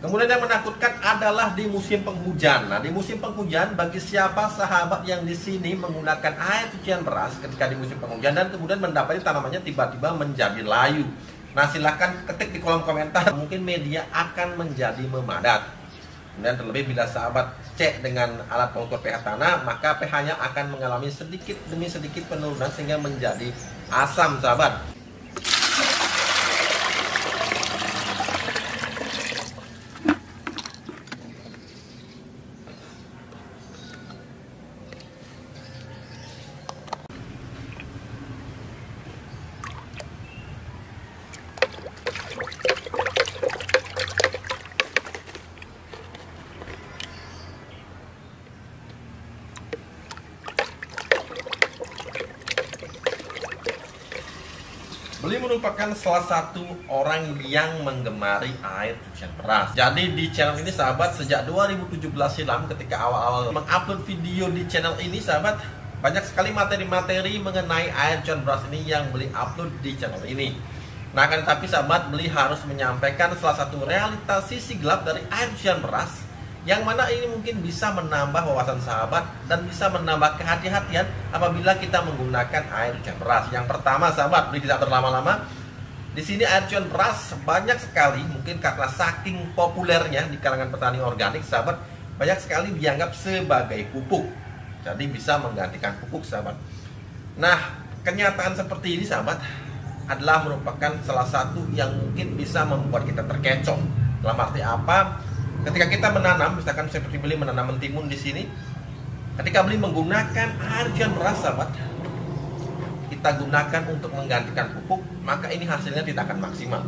Kemudian yang menakutkan adalah di musim penghujan. Nah, di musim penghujan bagi siapa sahabat yang di sini menggunakan air cucian beras ketika di musim penghujan dan kemudian mendapati tanamannya tiba-tiba menjadi layu. Nah, silahkan ketik di kolom komentar, mungkin media akan menjadi memadat. Kemudian terlebih bila sahabat cek dengan alat pengukur pH tanah, maka pH-nya akan mengalami sedikit demi sedikit penurunan sehingga menjadi asam, sahabat. Beli merupakan salah satu orang yang menggemari air cucian beras. Jadi di channel ini sahabat, sejak 2017 silam ketika awal-awal mengupload video di channel ini sahabat, banyak sekali materi-materi mengenai air cucian beras ini yang beli upload di channel ini. Nah, akan tetapi sahabat, beli harus menyampaikan salah satu realitas sisi gelap dari air cucian beras, yang mana ini mungkin bisa menambah wawasan sahabat dan bisa menambah kehati-hatian apabila kita menggunakan air cucian beras. Yang pertama sahabat, beli tidak berlama-lama. Di sini air cucian beras banyak sekali, mungkin karena saking populernya di kalangan petani organik sahabat, banyak sekali dianggap sebagai pupuk. Jadi bisa menggantikan pupuk sahabat. Nah, kenyataan seperti ini sahabat adalah merupakan salah satu yang mungkin bisa membuat kita terkecoh. Dalam arti apa? Ketika kita menanam, misalkan seperti beli menanam mentimun di sini, ketika beli menggunakan air cucian beras, sahabat, kita gunakan untuk menggantikan pupuk, maka ini hasilnya tidak akan maksimal.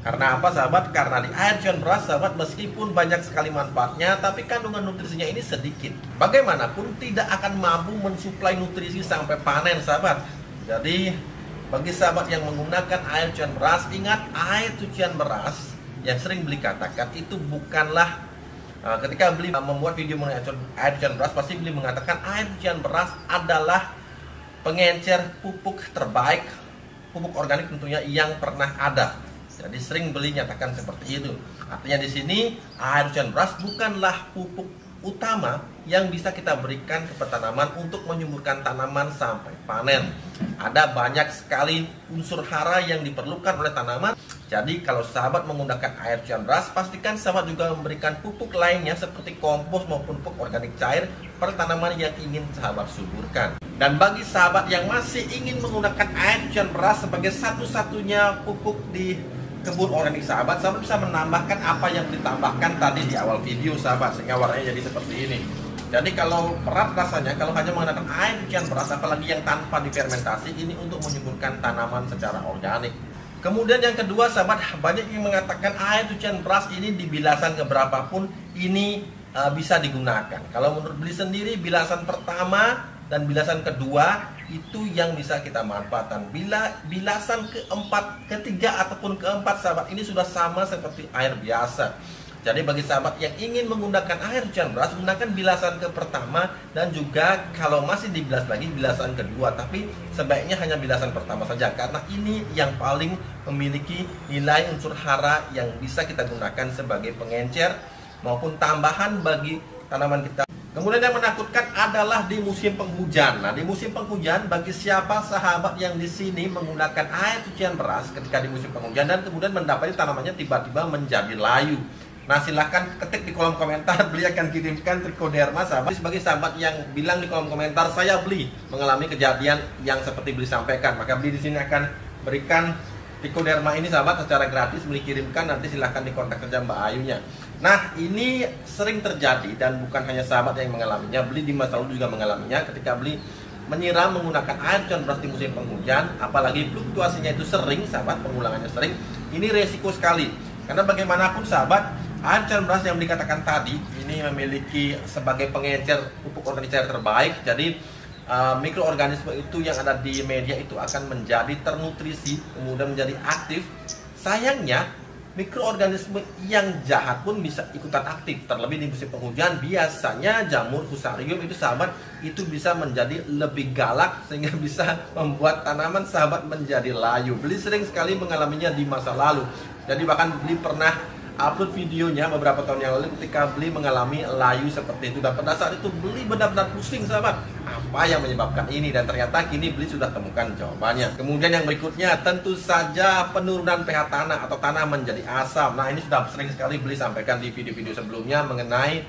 Karena apa, sahabat? Karena di air cucian beras, sahabat, meskipun banyak sekali manfaatnya, tapi kandungan nutrisinya ini sedikit. Bagaimanapun tidak akan mampu mensuplai nutrisi sampai panen, sahabat. Jadi, bagi sahabat yang menggunakan air cucian beras, ingat air cucian beras yang sering beli katakan itu bukanlah ketika beli membuat video mengenai air cucian beras, pasti beli mengatakan air cucian beras adalah pengencer pupuk terbaik, pupuk organik tentunya yang pernah ada. Jadi sering beli nyatakan seperti itu. Artinya di sini air cucian beras bukanlah pupuk utama yang bisa kita berikan ke tanaman untuk menyuburkan tanaman sampai panen. Ada banyak sekali unsur hara yang diperlukan oleh tanaman. Jadi kalau sahabat menggunakan air cucian beras, pastikan sahabat juga memberikan pupuk lainnya seperti kompos maupun pupuk organik cair pada tanaman yang ingin sahabat suburkan. Dan bagi sahabat yang masih ingin menggunakan air cucian beras sebagai satu-satunya pupuk di kebun organik sahabat, sahabat bisa menambahkan apa yang ditambahkan tadi di awal video sahabat, sehingga warnanya jadi seperti ini. Jadi kalau berat rasanya, kalau hanya menggunakan air cucian beras, apalagi yang tanpa difermentasi, ini untuk menyuburkan tanaman secara organik. Kemudian yang kedua sahabat, banyak yang mengatakan air cucian beras ini di bilasan keberapapun ini bisa digunakan. Kalau menurut beli sendiri, bilasan pertama dan bilasan kedua itu yang bisa kita manfaatkan. Bila bilasan keempat, ketiga ataupun keempat sahabat, ini sudah sama seperti air biasa. Jadi bagi sahabat yang ingin menggunakan air cucian beras, gunakan bilasan ke pertama dan juga kalau masih dibilas lagi bilasan kedua. Tapi sebaiknya hanya bilasan pertama saja, karena ini yang paling memiliki nilai unsur hara yang bisa kita gunakan sebagai pengencer maupun tambahan bagi tanaman kita. Kemudian yang menakutkan adalah di musim penghujan. Nah, di musim penghujan bagi siapa sahabat yang di sini menggunakan air cucian beras ketika di musim penghujan dan kemudian mendapati tanamannya tiba-tiba menjadi layu. Nah, silahkan ketik di kolom komentar, beli akan kirimkan trichoderma sahabat. Sebagai sahabat yang bilang di kolom komentar, saya beli mengalami kejadian yang seperti beli sampaikan, maka beli di sini akan berikan trichoderma ini sahabat secara gratis, beli kirimkan, nanti silahkan dikontak saja Mbak Ayunya. Nah, ini sering terjadi dan bukan hanya sahabat yang mengalaminya, beli di masa lalu juga mengalaminya ketika beli menyiram menggunakan air cucian beras di musim penghujan, apalagi fluktuasinya itu sering sahabat, pengulangannya sering, ini resiko sekali. Karena bagaimanapun sahabat, air cucian beras yang dikatakan tadi ini memiliki sebagai pengencer pupuk organik cair terbaik. Jadi mikroorganisme itu yang ada di media itu akan menjadi ternutrisi, kemudian menjadi aktif. Sayangnya mikroorganisme yang jahat pun bisa ikutan aktif. Terlebih di musim penghujan, biasanya jamur fusarium itu sahabat itu bisa menjadi lebih galak sehingga bisa membuat tanaman sahabat menjadi layu. Beli sering sekali mengalaminya di masa lalu. Jadi bahkan beli pernah upload videonya beberapa tahun yang lalu ketika beli mengalami layu seperti itu. Dan pada saat itu beli benar-benar pusing sahabat, apa yang menyebabkan ini, dan ternyata kini beli sudah temukan jawabannya. Kemudian yang berikutnya tentu saja penurunan pH tanah atau tanah menjadi asam. Nah ini sudah sering sekali beli sampaikan di video-video sebelumnya mengenai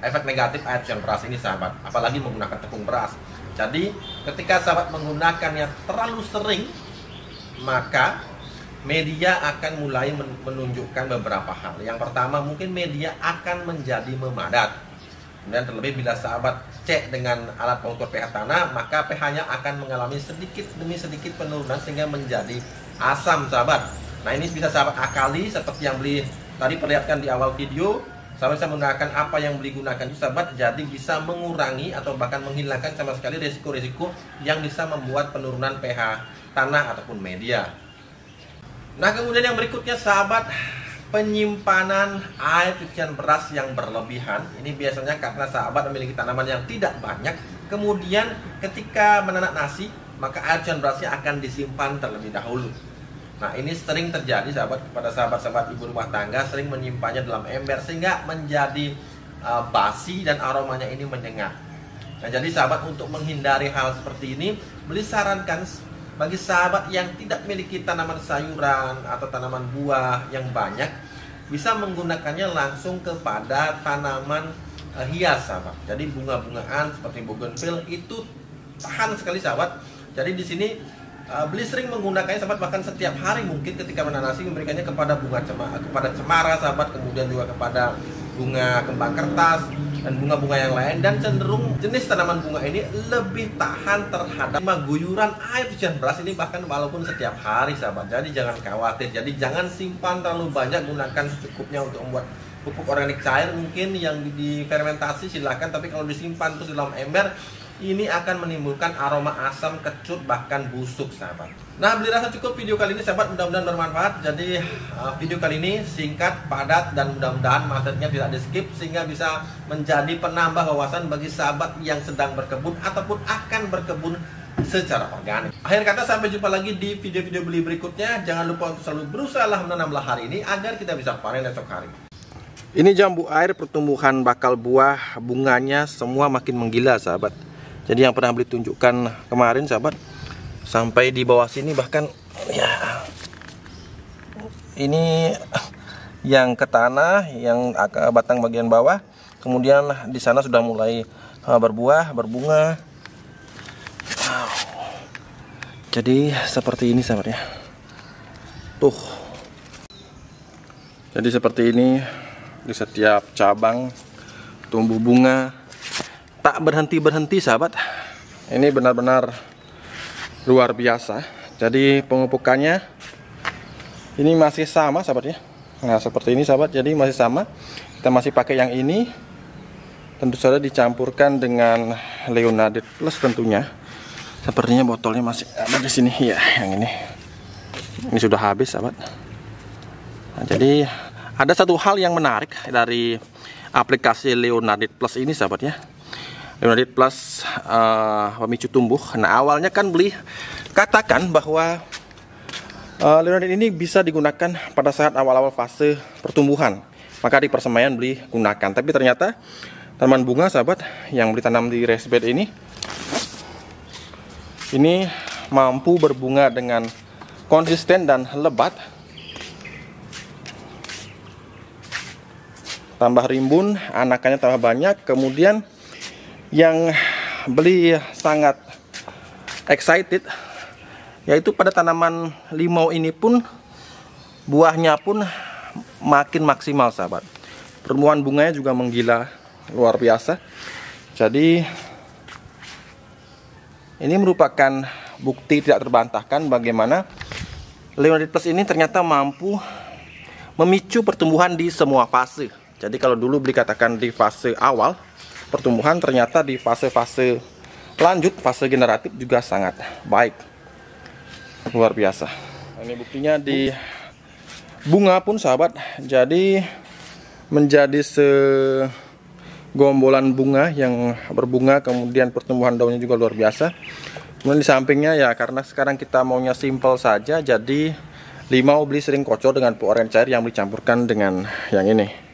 efek negatif air cucian beras ini sahabat, apalagi menggunakan tepung beras. Jadi ketika sahabat menggunakannya terlalu sering, maka media akan mulai menunjukkan beberapa hal. Yang pertama, mungkin media akan menjadi memadat. Kemudian terlebih bila sahabat cek dengan alat pengukur pH tanah, maka pH-nya akan mengalami sedikit demi sedikit penurunan sehingga menjadi asam sahabat. Nah ini bisa sahabat akali seperti yang beli tadi perlihatkan di awal video. Sahabat bisa menggunakan apa yang beli gunakan itu sahabat, jadi bisa mengurangi atau bahkan menghilangkan sama sekali risiko-risiko yang bisa membuat penurunan pH tanah ataupun media. Nah kemudian yang berikutnya sahabat, penyimpanan air cucian beras yang berlebihan. Ini biasanya karena sahabat memiliki tanaman yang tidak banyak. Kemudian ketika menanak nasi, maka air cucian berasnya akan disimpan terlebih dahulu. Nah ini sering terjadi sahabat kepada sahabat-sahabat ibu rumah tangga, sering menyimpannya dalam ember sehingga menjadi basi dan aromanya ini menyengat. Nah jadi sahabat, untuk menghindari hal seperti ini, beli sarankan bagi sahabat yang tidak memiliki tanaman sayuran atau tanaman buah yang banyak, bisa menggunakannya langsung kepada tanaman hias sahabat. Jadi bunga-bungaan seperti bougainville itu tahan sekali sahabat. Jadi di sini beli sering menggunakannya sahabat, bahkan setiap hari mungkin ketika menanasi memberikannya kepada kepada cemara sahabat, kemudian juga kepada bunga kembang kertas dan bunga-bunga yang lain. Dan cenderung jenis tanaman bunga ini lebih tahan terhadap guyuran air cucian beras ini, bahkan walaupun setiap hari sahabat. Jadi jangan khawatir, jadi jangan simpan terlalu banyak, gunakan secukupnya untuk membuat pupuk organik cair mungkin yang difermentasi silahkan, tapi kalau disimpan terus dalam ember, ini akan menimbulkan aroma asam, kecut, bahkan busuk sahabat. Nah beli rasa cukup video kali ini sahabat, mudah-mudahan bermanfaat. Jadi video kali ini singkat, padat, dan mudah-mudahan materinya tidak di skip sehingga bisa menjadi penambah wawasan bagi sahabat yang sedang berkebun ataupun akan berkebun secara organik. Akhir kata, sampai jumpa lagi di video-video beli berikutnya. Jangan lupa untuk selalu berusaha menanamlah hari ini agar kita bisa panen esok hari. Ini jambu air, pertumbuhan bakal buah, bunganya semua makin menggila sahabat. Jadi yang pernah beli tunjukkan kemarin sahabat, sampai di bawah sini bahkan ya, ini yang ke tanah, yang batang bagian bawah, kemudian di sana sudah mulai berbuah, berbunga. Jadi seperti ini sahabat ya. Tuh. Jadi seperti ini, di setiap cabang tumbuh bunga, tak berhenti-berhenti sahabat. Ini benar-benar luar biasa. Jadi pemupukannya ini masih sama sahabat ya. Nah seperti ini sahabat, jadi masih sama. Kita masih pakai yang ini. Tentu saja dicampurkan dengan Leonardit Plus tentunya. Sepertinya botolnya masih ada di sini ya, yang ini. Ini sudah habis sahabat. Nah, jadi ada satu hal yang menarik dari aplikasi Leonardit Plus ini sahabat ya. Leonardit Plus pemicu tumbuh. Nah awalnya kan beli katakan bahwa Leonardit ini bisa digunakan pada saat awal-awal fase pertumbuhan, maka di persemaian beli gunakan. Tapi ternyata tanaman bunga sahabat yang beli tanam di raised bed ini mampu berbunga dengan konsisten dan lebat, tambah rimbun, anakannya tambah banyak. Kemudian yang beli sangat excited yaitu pada tanaman limau ini pun buahnya pun makin maksimal sahabat. Pertumbuhan bunganya juga menggila luar biasa. Jadi ini merupakan bukti tidak terbantahkan bagaimana Leonardit Plus ini ternyata mampu memicu pertumbuhan di semua fase. Jadi kalau dulu beli katakan di fase awal pertumbuhan, ternyata di fase-fase lanjut, fase generatif juga sangat baik. Luar biasa. Ini buktinya di bunga pun sahabat. Jadi menjadi segombolan bunga yang berbunga, kemudian pertumbuhan daunnya juga luar biasa. Kemudian di sampingnya ya, karena sekarang kita maunya simple saja, jadi 5 mau beli sering kocor dengan pupuk oranye cair yang dicampurkan dengan yang ini.